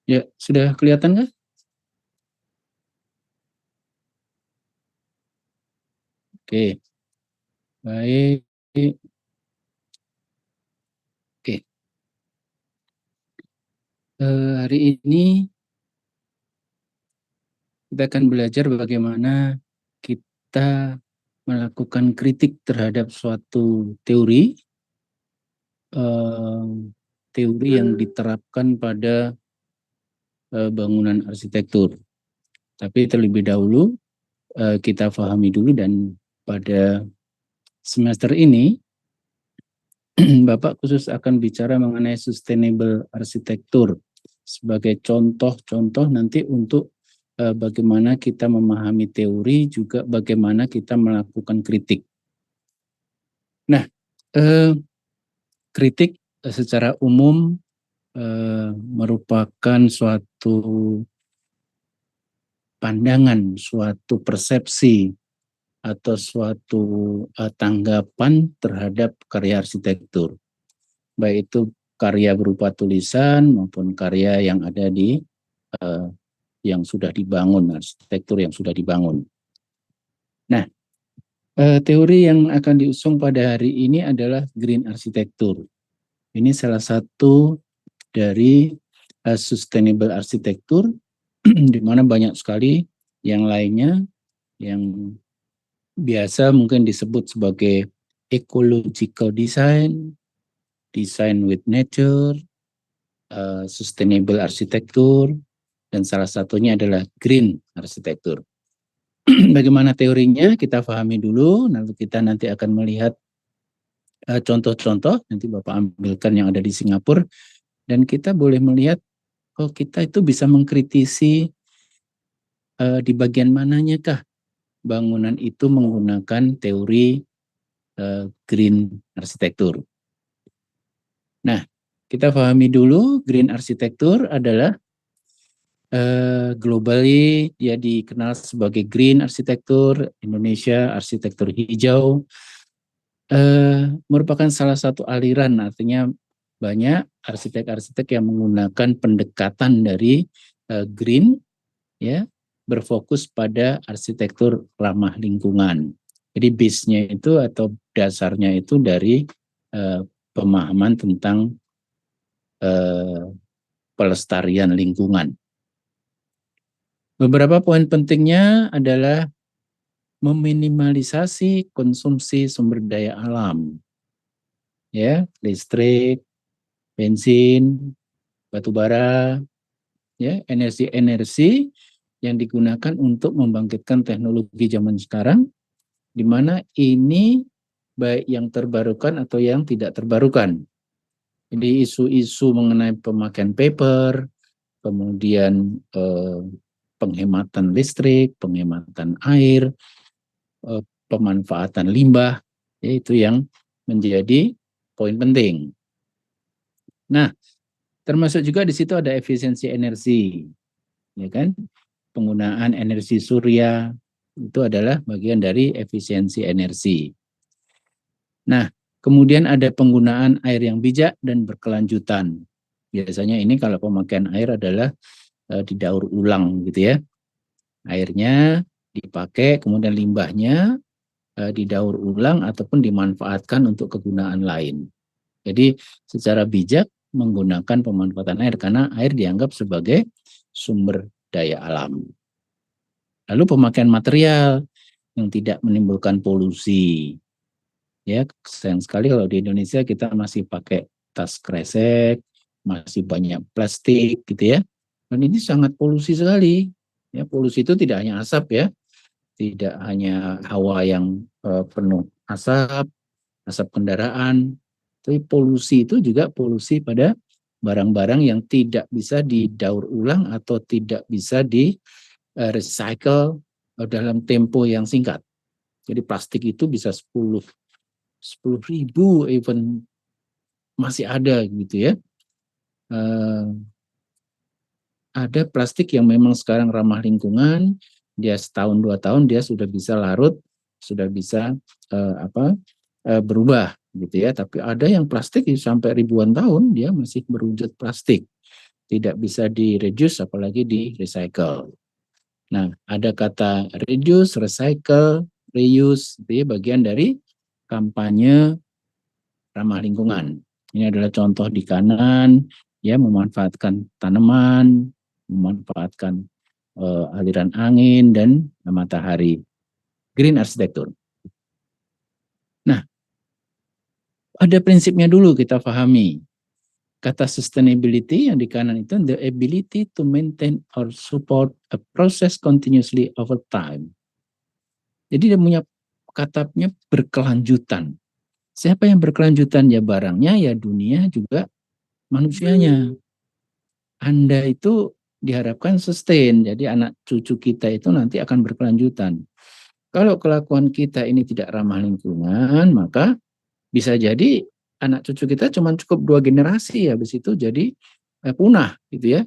Ya, sudah kelihatan nggak? Oke, baik. Oke, hari ini kita akan belajar bagaimana kita melakukan kritik terhadap suatu teori, eh, teori yang diterapkan pada bangunan arsitektur. Tapi terlebih dahulu kita pahami dulu, dan pada semester ini Bapak khusus akan bicara mengenai sustainable arsitektur sebagai contoh-contoh nanti untuk bagaimana kita memahami teori, juga bagaimana kita melakukan kritik. Nah, eh, kritik secara umum merupakan suatu pandangan, suatu persepsi, atau suatu tanggapan terhadap karya arsitektur. Baik itu karya berupa tulisan maupun karya yang ada di yang sudah dibangun, arsitektur yang sudah dibangun. Nah, teori yang akan diusung pada hari ini adalah green arsitektur. Ini salah satu dari sustainable arsitektur, di mana banyak sekali yang lainnya yang biasa mungkin disebut sebagai ecological design, design with nature, sustainable arsitektur, dan salah satunya adalah green arsitektur. Bagaimana teorinya kita pahami dulu, lalu kita nanti akan melihat contoh-contoh, nanti Bapak ambilkan yang ada di Singapura, dan kita boleh melihat kita itu bisa mengkritisi di bagian mananya kah bangunan itu menggunakan teori green arsitektur. Nah, kita pahami dulu green arsitektur adalah globally dia dikenal sebagai green arsitektur, Indonesia arsitektur hijau, merupakan salah satu aliran, artinya banyak arsitek-arsitek yang menggunakan pendekatan dari green, ya, berfokus pada arsitektur ramah lingkungan. Jadi base-nya itu atau dasarnya itu dari pemahaman tentang pelestarian lingkungan. Beberapa poin pentingnya adalah meminimalisasi konsumsi sumber daya alam, ya, listrik, bensin, batu bara, ya, energi-energi yang digunakan untuk membangkitkan teknologi zaman sekarang, di mana ini baik yang terbarukan atau yang tidak terbarukan. Jadi isu-isu mengenai pemakaian paper, kemudian penghematan listrik, penghematan air, pemanfaatan limbah, itu yang menjadi poin penting. Nah, termasuk juga di situ ada efisiensi energi, ya kan? Penggunaan energi surya itu adalah bagian dari efisiensi energi. Nah, kemudian ada penggunaan air yang bijak dan berkelanjutan. Biasanya ini kalau pemakaian air adalah didaur ulang gitu ya. Airnya dipakai, kemudian limbahnya didaur ulang ataupun dimanfaatkan untuk kegunaan lain. Jadi secara bijak menggunakan pemanfaatan air, karena air dianggap sebagai sumber daya alam. Lalu pemakaian material yang tidak menimbulkan polusi. Ya, sayang sekali kalau di Indonesia kita masih pakai tas kresek, masih banyak plastik gitu ya. Dan ini sangat polusi sekali. Ya, polusi itu tidak hanya asap ya, tidak hanya hawa yang penuh asap, asap kendaraan, tapi polusi itu juga polusi pada barang-barang yang tidak bisa didaur ulang atau tidak bisa di recycle dalam tempo yang singkat. Jadi plastik itu bisa 10 ribu even masih ada gitu ya. Ada plastik yang memang sekarang ramah lingkungan, dia setahun 2 tahun dia sudah bisa larut, sudah bisa berubah gitu ya. Tapi ada yang plastik sampai ribuan tahun dia masih berwujud plastik. tidak bisa di-reduce apalagi di-recycle. Nah, ada kata reduce, recycle, reuse, itu ya bagian dari kampanye ramah lingkungan. Ini adalah contoh di kanan, ya memanfaatkan tanaman, memanfaatkan aliran angin dan matahari. Green architecture. Nah, ada prinsipnya dulu kita pahami. Kata sustainability yang di kanan itu the ability to maintain or support a process continuously over time. Jadi dia punya katanya berkelanjutan. Siapa yang berkelanjutan? Ya barangnya, ya dunia, juga manusianya. Anda itu diharapkan sustain, jadi anak cucu kita itu nanti akan berkelanjutan. Kalau kelakuan kita ini tidak ramah lingkungan, maka bisa jadi anak cucu kita cuma cukup 2 generasi, habis itu jadi punah gitu ya.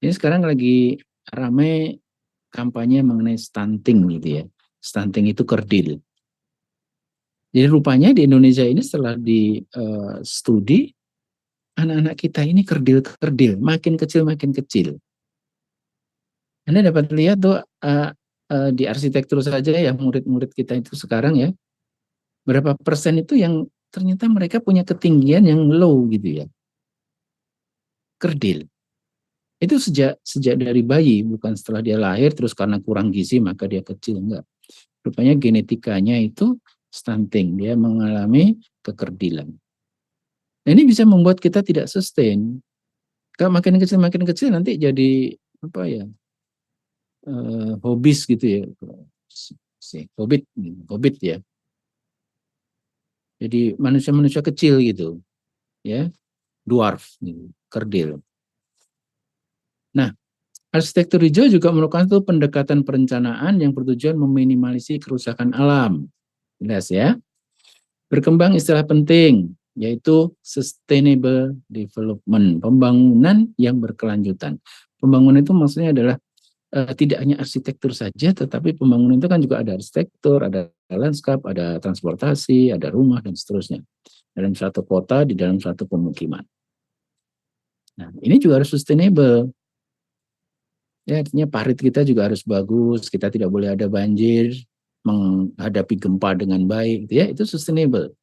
Ini sekarang lagi ramai kampanye mengenai stunting gitu ya. Stunting itu kerdil. Jadi rupanya di Indonesia ini setelah di studi, anak-anak kita ini kerdil-kerdil, makin kecil makin kecil. Anda dapat lihat tuh di arsitektur saja ya, murid-murid kita itu sekarang ya, berapa persen itu yang ternyata mereka punya ketinggian yang low gitu ya, kerdil. Itu sejak dari bayi, bukan setelah dia lahir terus karena kurang gizi maka dia kecil, enggak. Rupanya genetikanya itu stunting, dia mengalami kekerdilan. Nah, ini bisa membuat kita tidak sustain. Kalau makin kecil nanti jadi apa ya? Hobis gitu ya. Hobbit ya. Jadi manusia-manusia kecil gitu, ya, dwarf, gitu, kerdil. Nah, arsitektur hijau juga merupakan itu pendekatan perencanaan yang bertujuan meminimalisasi kerusakan alam. Jelas ya. Berkembang istilah penting, yaitu sustainable development, pembangunan yang berkelanjutan. Pembangunan itu maksudnya adalah tidak hanya arsitektur saja, tetapi pembangunan itu kan juga ada arsitektur, ada lanskap, ada transportasi, ada rumah, dan seterusnya. Dalam satu kota, di dalam satu pemukiman. Nah, ini juga harus sustainable. Ya, artinya parit kita juga harus bagus, kita tidak boleh ada banjir, menghadapi gempa dengan baik, ya, itu sustainable.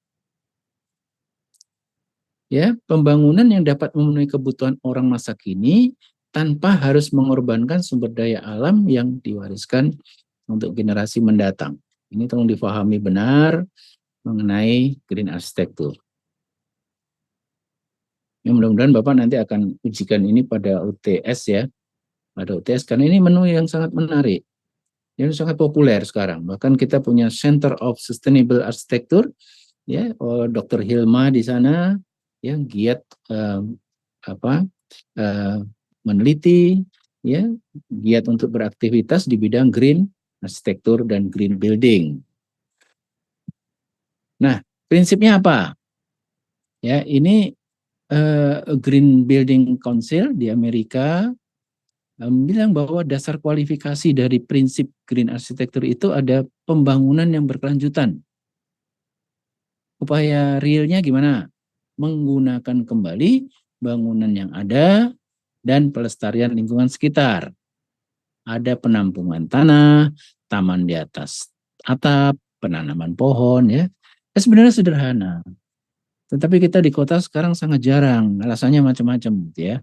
Ya, pembangunan yang dapat memenuhi kebutuhan orang masa kini tanpa harus mengorbankan sumber daya alam yang diwariskan untuk generasi mendatang. Ini tolong difahami benar mengenai green architecture. Ya, mudah-mudahan Bapak nanti akan ujikan ini pada UTS ya, pada UTS, karena ini menu yang sangat menarik, yang sangat populer sekarang. Bahkan kita punya Center of Sustainable Architecture, ya, Dr. Hilma di sana yang giat meneliti, ya, giat untuk beraktivitas di bidang green arsitektur dan green building. Nah, prinsipnya apa? Ya, ini Green Building Council di Amerika bilang bahwa dasar kualifikasi dari prinsip green arsitektur itu ada pembangunan yang berkelanjutan. Upaya realnya gimana? Menggunakan kembali bangunan yang ada dan pelestarian lingkungan sekitar. Ada penampungan tanah, taman di atas atap, penanaman pohon ya. Sebenarnya sederhana. Tetapi kita di kota sekarang sangat jarang, alasannya macam-macam gitu ya.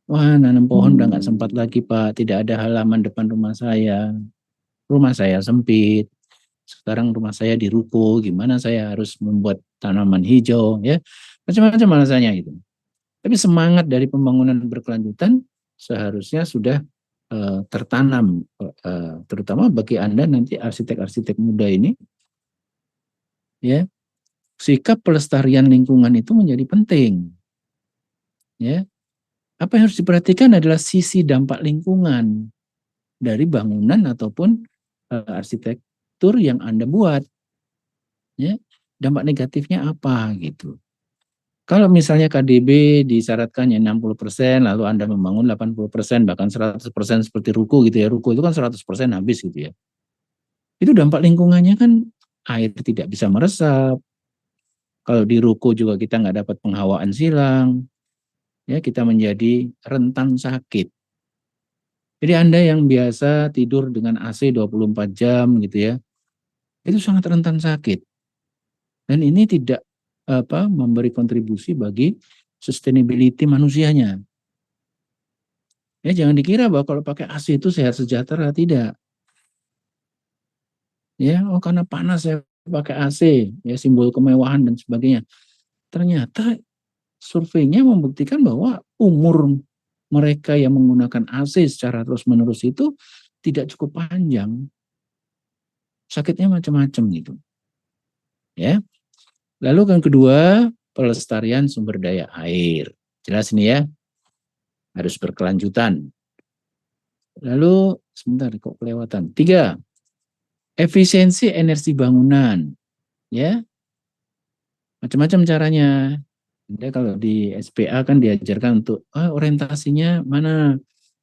Wah, nanam pohon udah nggak sempat lagi Pak, tidak ada halaman depan rumah saya sempit, sekarang rumah saya di ruko, gimana saya harus membuat tanaman hijau ya, macam-macam alasannya gitu. Tapi semangat dari pembangunan berkelanjutan seharusnya sudah tertanam, terutama bagi Anda nanti arsitek-arsitek muda ini, ya, sikap pelestarian lingkungan itu menjadi penting. Ya, apa yang harus diperhatikan adalah sisi dampak lingkungan dari bangunan ataupun arsitektur yang Anda buat. Ya, dampak negatifnya apa gitu. Kalau misalnya KDB disyaratkannya 60%, lalu Anda membangun 80%, bahkan 100% seperti ruko gitu ya. Ruko itu kan 100% habis gitu ya. Itu dampak lingkungannya kan air tidak bisa meresap. Kalau di ruko juga kita nggak dapat penghawaan silang. ya kita menjadi rentan sakit. Jadi Anda yang biasa tidur dengan AC 24 jam gitu ya, itu sangat rentan sakit. Dan ini tidak memberi kontribusi bagi sustainability manusianya. Ya jangan dikira bahwa kalau pakai AC itu sehat sejahtera, tidak. Ya, oh karena panas saya pakai AC, ya simbol kemewahan dan sebagainya. Ternyata surveinya membuktikan bahwa umur mereka yang menggunakan AC secara terus-menerus itu tidak cukup panjang. Sakitnya macam-macam gitu. Ya. Lalu yang kedua, pelestarian sumber daya air. Jelas ini ya, harus berkelanjutan. Lalu sebentar kok kelewatan. 3, efisiensi energi bangunan. Ya, macam-macam caranya. Anda kalau di SPA kan diajarkan untuk orientasinya mana?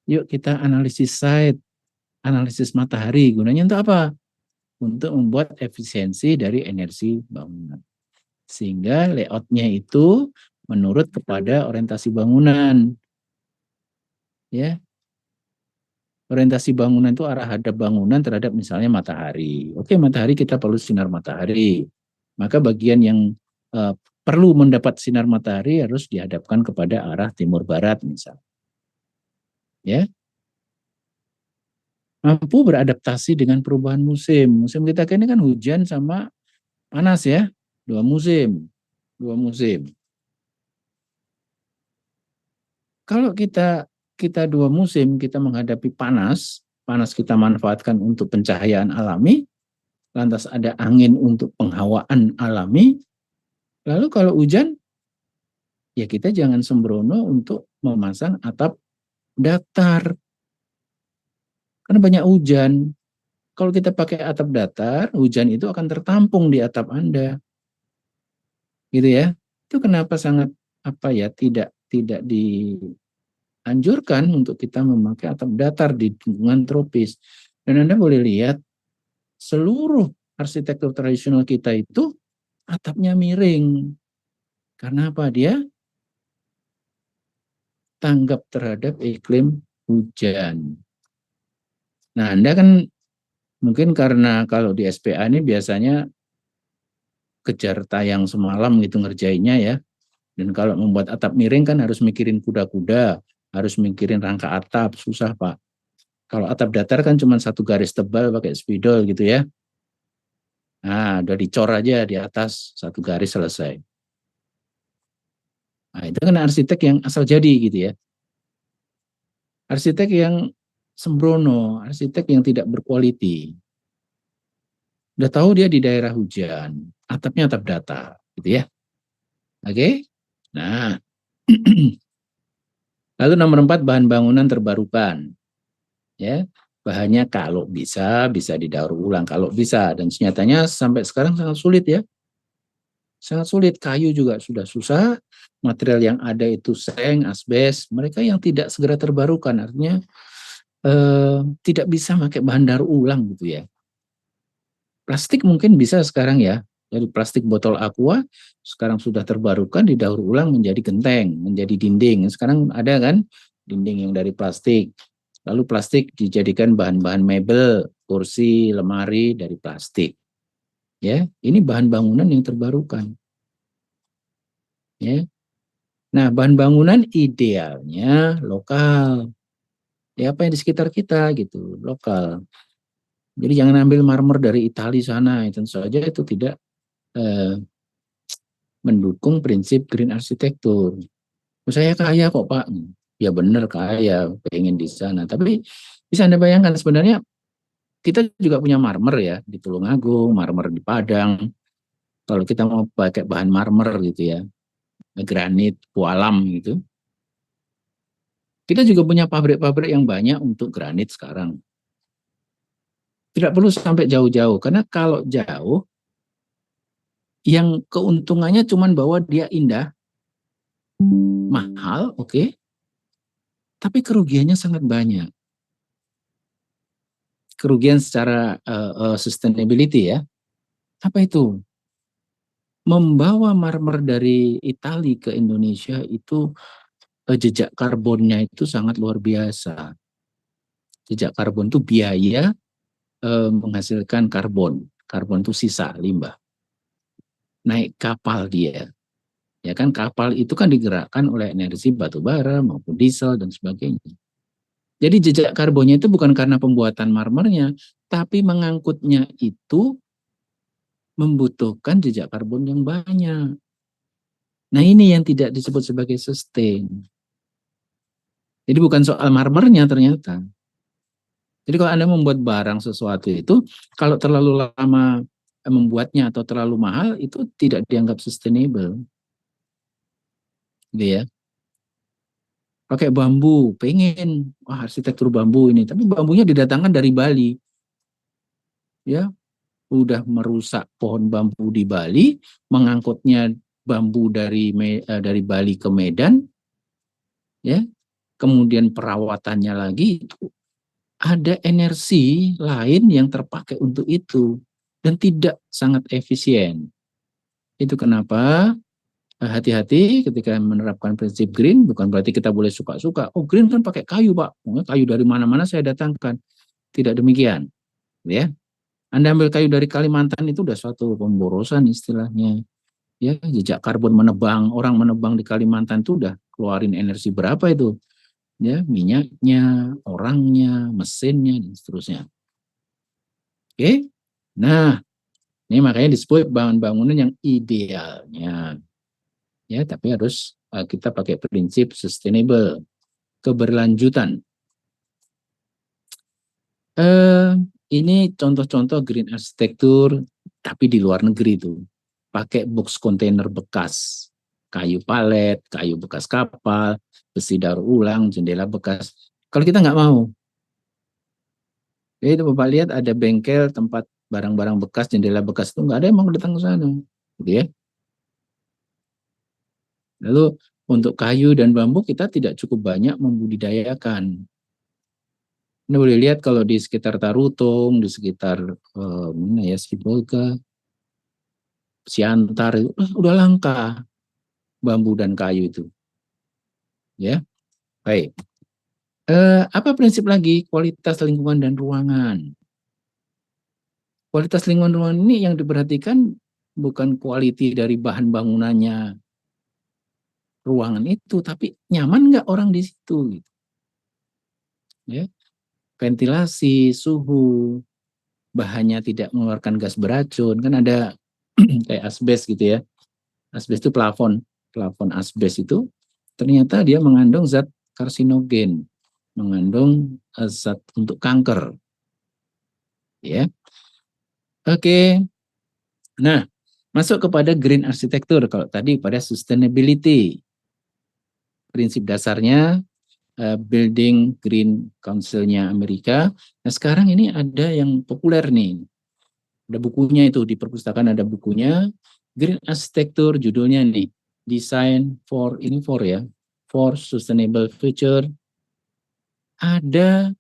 Yuk kita analisis site, analisis matahari. Gunanya untuk apa? Untuk membuat efisiensi dari energi bangunan. Sehingga layoutnya itu menurut kepada orientasi bangunan. Ya, orientasi bangunan itu arah hadap bangunan terhadap misalnya matahari. Oke, matahari kita perlu sinar matahari. Maka bagian yang perlu mendapat sinar matahari harus dihadapkan kepada arah timur barat misalnya. Ya, mampu beradaptasi dengan perubahan musim. Musim kita ini kan hujan sama panas ya, dua musim. Kalau kita dua musim kita menghadapi panas, panas kita manfaatkan untuk pencahayaan alami, lantas ada angin untuk penghawaan alami. Lalu kalau hujan, ya kita jangan sembrono untuk memasang atap datar. Karena banyak hujan. Kalau kita pakai atap datar, hujan itu akan tertampung di atap Anda. Gitu ya. Itu kenapa sangat tidak dianjurkan untuk kita memakai atap datar di lingkungan tropis. Dan Anda boleh lihat seluruh arsitektur tradisional kita itu atapnya miring. Karena apa? Dia tanggap terhadap iklim hujan. Nah, Anda kan mungkin karena kalau di SPA ini biasanya kejar tayang semalam gitu ngerjainnya ya. Dan kalau membuat atap miring kan harus mikirin kuda-kuda, harus mikirin rangka atap, susah Pak. Kalau atap datar kan cuma satu garis tebal pakai spidol gitu ya. Nah, udah dicor aja di atas satu garis selesai. Nah, itu kan arsitek yang asal jadi gitu ya. Arsitek yang sembrono, arsitek yang tidak berkualiti. Udah tahu dia di daerah hujan, atapnya atap datar, gitu ya. Oke. Nah, lalu nomor 4 bahan bangunan terbarukan. Ya, bahannya kalau bisa didaur ulang kalau bisa, dan nyatanya sampai sekarang sangat sulit ya. Sangat sulit, kayu juga sudah susah, material yang ada itu seng, asbes, mereka yang tidak segera terbarukan artinya tidak bisa pakai bahan daur ulang gitu ya. Plastik mungkin bisa sekarang ya, dari plastik botol aqua sekarang sudah terbarukan didaur ulang menjadi genteng, menjadi dinding. Sekarang ada kan dinding yang dari plastik. Lalu plastik dijadikan bahan-bahan mebel, kursi, lemari dari plastik. Ya, ini bahan bangunan yang terbarukan. Ya. Nah, bahan bangunan idealnya lokal. Ya, apa yang di sekitar kita gitu, lokal. Jadi jangan ambil marmer dari Italia sana, tentu saja itu tidak eh, mendukung prinsip green arsitektur. Saya kaya kok Pak, ya benar kaya, pengen di sana. Tapi bisa Anda bayangkan sebenarnya kita juga punya marmer ya di Tulungagung, marmer di Padang. Kalau kita mau pakai bahan marmer gitu ya, granit, pualam gitu. Kita juga punya pabrik-pabrik yang banyak untuk granit sekarang. Tidak perlu sampai jauh-jauh, karena kalau jauh, yang keuntungannya cuma bahwa dia indah, mahal, oke, tapi kerugiannya sangat banyak. Kerugian secara sustainability ya. Apa itu? Membawa marmer dari Italia ke Indonesia itu jejak karbonnya itu sangat luar biasa. Jejak karbon itu biaya menghasilkan karbon. Karbon itu sisa limbah. Naik kapal dia. Ya kan kapal itu kan digerakkan oleh energi batu bara maupun diesel dan sebagainya. Jadi jejak karbonnya itu bukan karena pembuatan marmernya, tapi mengangkutnya itu membutuhkan jejak karbon yang banyak. Nah ini yang tidak disebut sebagai sustain. Jadi bukan soal marmernya ternyata. Jadi kalau Anda membuat barang sesuatu itu, kalau terlalu lama membuatnya atau terlalu mahal, itu tidak dianggap sustainable. Gitu ya. Pakai bambu, pengen, wah arsitektur bambu ini. Tapi bambunya didatangkan dari Bali. Ya, udah merusak pohon bambu di Bali, mengangkutnya bambu dari Bali ke Medan, ya, kemudian perawatannya lagi itu ada energi lain yang terpakai untuk itu dan tidak sangat efisien. Itu kenapa hati-hati ketika menerapkan prinsip green, bukan berarti kita boleh suka-suka. Oh green kan pakai kayu Pak, kayu dari mana-mana saya datangkan. Tidak demikian, ya. Anda ambil kayu dari Kalimantan itu udah suatu pemborosan istilahnya. Ya, jejak karbon menebang, orang menebang di Kalimantan itu udah keluarin energi berapa itu? Ya, minyaknya, orangnya, mesinnya dan seterusnya. Oke. Nah, ini makanya disebut bangunan-bangunan yang idealnya. Ya, tapi harus kita pakai prinsip sustainable, keberlanjutan. Ini contoh-contoh green arsitektur, tapi di luar negeri tuh. Pakai box container bekas, kayu palet, kayu bekas kapal, besi daur ulang, jendela bekas. Kalau kita nggak mau, ya itu Bapak lihat ada bengkel tempat barang-barang bekas, jendela bekas itu nggak ada yang mau datang ke sana, gitu ya. Lalu untuk kayu dan bambu kita tidak cukup banyak membudidayakan. Anda boleh lihat kalau di sekitar Tarutung, di sekitar mana ya, Sibolga, Siantar itu udah langka bambu dan kayu itu. Ya, baik. Apa prinsip lagi? Kualitas lingkungan dan ruangan. Kualitas lingkungan ruangan ini yang diperhatikan bukan kualiti dari bahan bangunannya, ruangan itu, tapi nyaman nggak orang di situ, gitu. Ya, ventilasi, suhu, bahannya tidak mengeluarkan gas beracun, kan ada kayak asbes gitu ya. Asbes itu plafon asbes itu ternyata dia mengandung zat karsinogen, mengandung zat untuk kanker, ya. Oke. Nah, masuk kepada green architecture. Kalau tadi pada sustainability, prinsip dasarnya Building Green Council-nya Amerika. Nah, sekarang ini ada yang populer nih. Ada bukunya itu di perpustakaan, ada bukunya Green Architecture, judulnya nih Design for ya, for Sustainable Future. Ada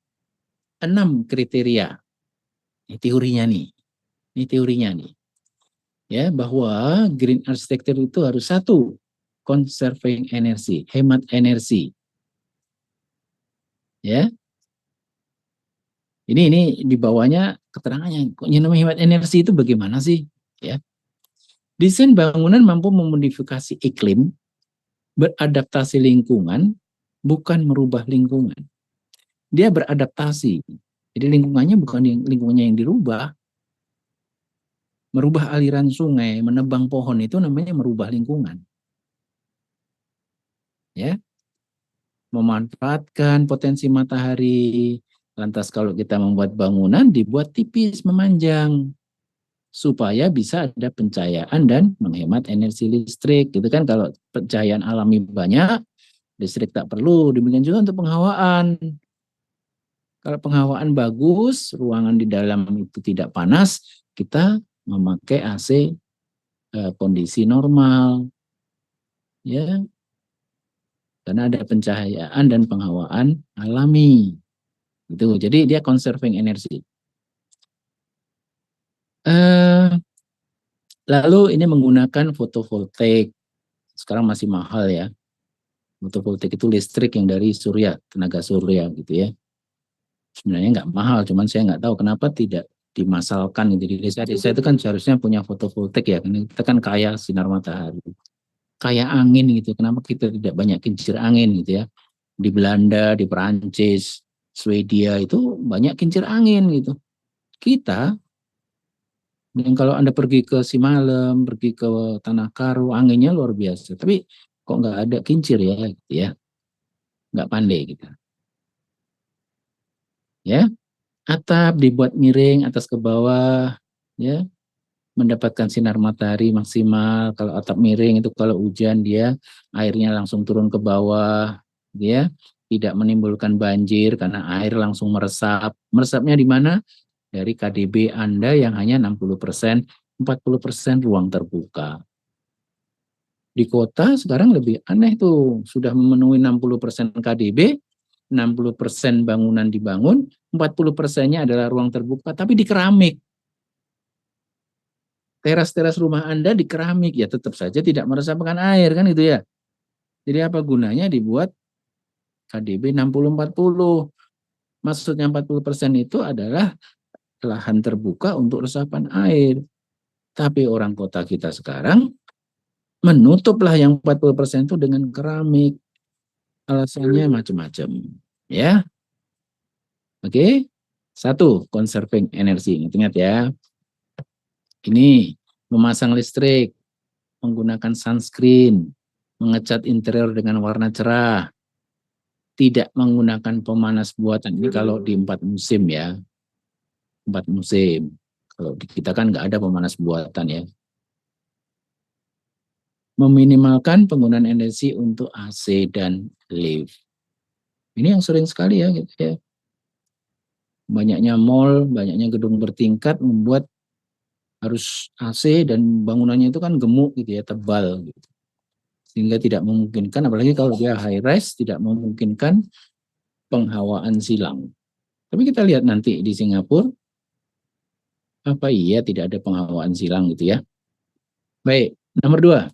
6 kriteria. Ini teorinya nih. Ini teorinya nih. Ya, bahwa green architecture itu harus satu, conserving energy, hemat energi. Ya. Ini di bawahnya keterangannya. Kok namanya hemat energi itu bagaimana sih? Ya. Desain bangunan mampu memodifikasi iklim, beradaptasi lingkungan, bukan merubah lingkungan. Dia beradaptasi. Jadi lingkungannya bukan lingkungannya yang dirubah. Merubah aliran sungai, menebang pohon itu namanya merubah lingkungan. Ya, memanfaatkan potensi matahari. Lantas kalau kita membuat bangunan dibuat tipis, memanjang supaya bisa ada pencahayaan dan menghemat energi listrik. Gitu kan, kalau pencahayaan alami banyak, listrik tak perlu. Demikian juga untuk penghawaan. Kalau penghawaan bagus, ruangan di dalam itu tidak panas, kita memakai AC kondisi normal, ya, karena ada pencahayaan dan penghawaan alami. Itu. Jadi dia conserving energi. Lalu ini menggunakan fotovoltaik. Sekarang masih mahal ya. Fotovoltaik itu listrik yang dari surya, tenaga surya gitu ya. Sebenarnya nggak mahal, cuman saya nggak tahu kenapa tidak dimasalkan gitu. Di desa-desa itu kan seharusnya punya fotovoltaik ya, karena kita kan kaya sinar matahari, kaya angin gitu. Kenapa kita tidak banyak kincir angin gitu ya? Di Belanda, di Perancis, Swedia itu banyak kincir angin gitu. Kita, dan kalau Anda pergi ke Simalem, pergi ke Tanah Karo, anginnya luar biasa. Tapi kok nggak ada kincir ya, gitu ya. Nggak pandai kita. Ya, atap dibuat miring atas ke bawah, ya, mendapatkan sinar matahari maksimal. Kalau atap miring itu kalau hujan dia airnya langsung turun ke bawah, dia tidak menimbulkan banjir karena air langsung meresap. Meresapnya di mana? Dari KDB Anda yang hanya 60%, 40% ruang terbuka. Di kota sekarang lebih aneh tuh, sudah memenuhi 60% KDB, 60% bangunan dibangun, 40%-nya adalah ruang terbuka, tapi di keramik. Teras-teras rumah Anda di keramik, ya tetap saja tidak meresapkan air, kan itu ya. Jadi apa gunanya dibuat KDB 60-40? Maksudnya 40% itu adalah lahan terbuka untuk resapan air. Tapi orang kota kita sekarang menutuplah yang 40% itu dengan keramik. Alasannya macam-macam. Ya, oke. Satu, conserving energi. Ingat ya. Ini memasang listrik, menggunakan sunscreen, mengecat interior dengan warna cerah, tidak menggunakan pemanas buatan. Ini kalau di 4 musim ya, 4 musim. Kalau di kita kan nggak ada pemanas buatan ya. Meminimalkan penggunaan energi untuk AC dan lift. Ini yang sering sekali ya, gitu ya. Banyaknya mall, banyaknya gedung bertingkat membuat harus AC dan bangunannya itu kan gemuk gitu ya, tebal gitu. Sehingga tidak memungkinkan, apalagi kalau dia high rise, tidak memungkinkan penghawaan silang. Tapi kita lihat nanti di Singapura, apa iya tidak ada penghawaan silang gitu ya. Baik, nomor 2,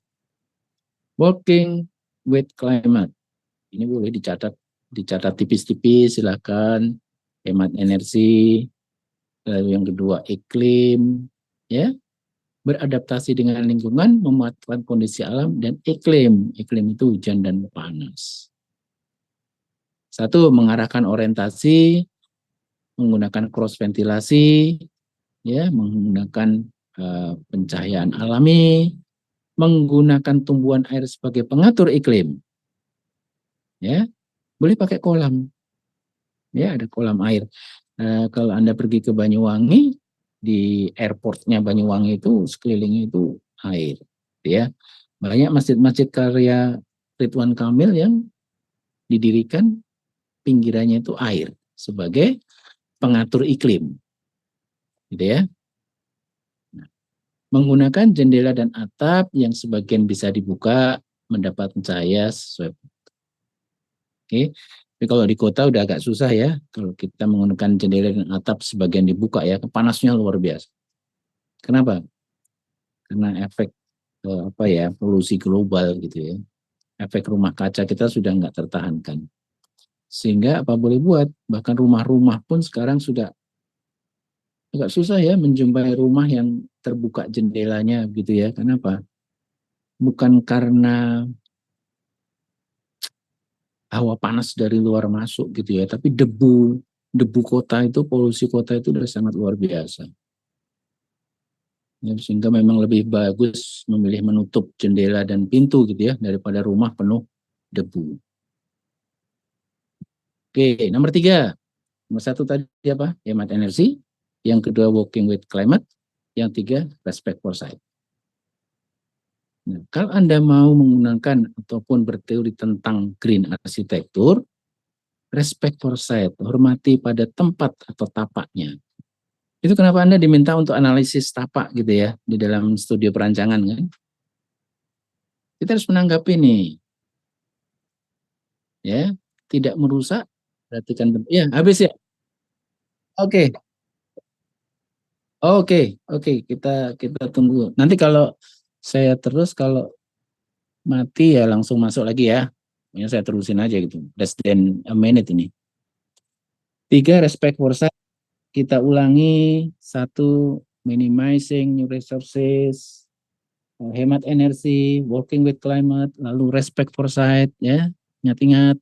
working with climate. Ini boleh dicatat tipis-tipis, silakan. Hemat energi. Lalu yang kedua, iklim, ya, beradaptasi dengan lingkungan, memanfaatkan kondisi alam dan iklim. Iklim itu hujan dan panas. Satu, mengarahkan orientasi, menggunakan cross ventilasi, ya, menggunakan pencahayaan alami, menggunakan tumbuhan air sebagai pengatur iklim. Ya, boleh pakai kolam. Ya, ada kolam air. Kalau Anda pergi ke Banyuwangi, di airportnya Banyuwangi itu sekelilingnya itu air, ya. Banyak masjid-masjid karya Ridwan Kamil yang didirikan pinggirannya itu air sebagai pengatur iklim, gitu ya. Nah, menggunakan jendela dan atap yang sebagian bisa dibuka mendapat cahaya sesuai. Oke. Tapi kalau di kota udah agak susah ya, kalau kita menggunakan jendela dan atap sebagian dibuka ya, panasnya luar biasa. Kenapa? Karena efek apa ya, polusi global gitu ya. Efek rumah kaca kita sudah nggak tertahankan. Sehingga apa boleh buat, bahkan rumah-rumah pun sekarang sudah agak susah ya menjumpai rumah yang terbuka jendelanya gitu ya. Kenapa? Bukan karena hawa panas dari luar masuk gitu ya, tapi debu kota itu, polusi kota itu sudah sangat luar biasa. Ya, sehingga memang lebih bagus memilih menutup jendela dan pintu gitu ya daripada rumah penuh debu. Oke, nomor 3. Nomor 1 tadi apa? Hemat energi. Yang kedua, working with climate. Yang 3, respect for site. Nah, kalau Anda mau menggunakan ataupun berteori tentang green arsitektur, respect for site, hormati pada tempat atau tapaknya. Itu kenapa Anda diminta untuk analisis tapak gitu ya, di dalam studi perancangan kan. Kita harus menanggapi nih, ya, tidak merusak, perhatikan, ya habis ya. Oke, oke, kita tunggu. Nanti kalau saya terus, kalau mati ya langsung masuk lagi ya. Ya, saya terusin aja gitu. Less than a minute ini. 3, respect for site. Kita ulangi. 1, minimizing new resources, hemat energi, working with climate, lalu respect for site, ya. Ingat-ingat.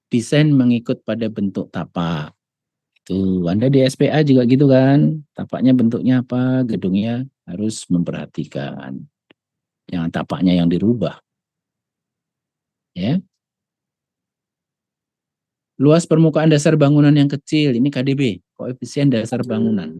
Desain mengikut pada bentuk tapak. Tuh, Anda di SPA juga gitu kan. Tapaknya bentuknya apa, gedungnya harus memperhatikan. Jangan tapaknya yang dirubah. Ya. Luas permukaan dasar bangunan yang kecil, ini KDB, koefisien dasar bangunan.